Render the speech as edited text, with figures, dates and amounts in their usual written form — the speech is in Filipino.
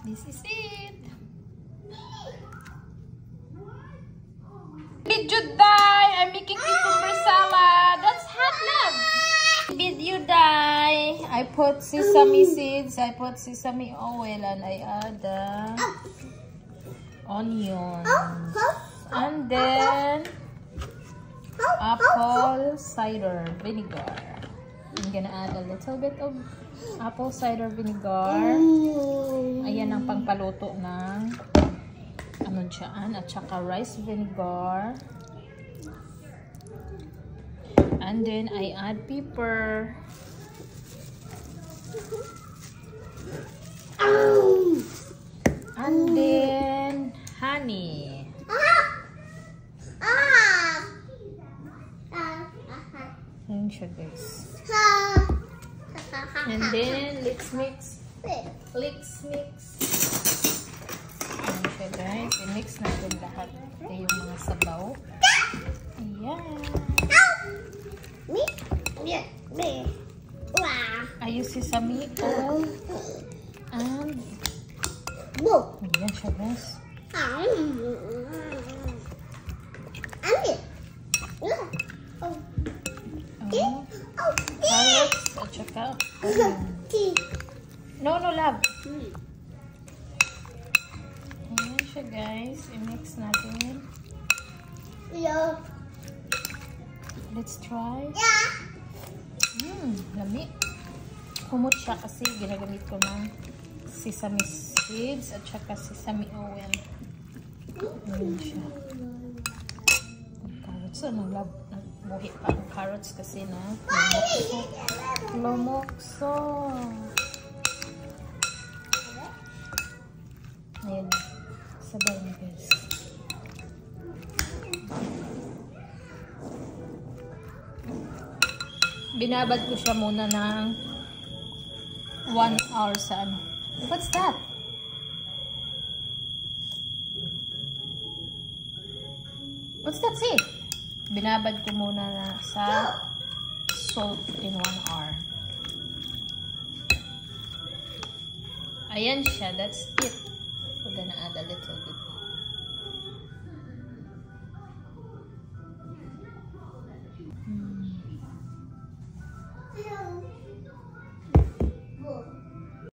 This is it. Did you die? I'm making cucumber salad. That's hot, love. Did you die? I put sesame seeds. I put sesame oil, and I add the onions. And then apple cider vinegar. I'm gonna add a little bit of apple cider vinegar. Ayan ang pangpaluto ng ano dyan. At saka rice vinegar. And then I add pepper. And then honey. Ayan siya, guys. And then let's mix. Let's mix. Ayan siya, guys. I-mix natin lahat. Ito yung mga sabaw. Ayan. I use sesame oil. And ayan siya, guys. Carrots at saka no love. Ayan siya, guys. I-mix natin. Let's try. Lami. Humot siya kasi ginagamit ko ng sesame seeds at saka sesame oil. Ayan siya. Carrots. Nagbuhi pa ang carrots kasi na lumokso. Ayan. Sabay na, guys. Binabad ko siya muna ng 1 hour sa ano. What's that? What's that, see? Binabad ko muna na sa salt in 1 hour. Ayan siya. That's it. We're gonna add a little bit.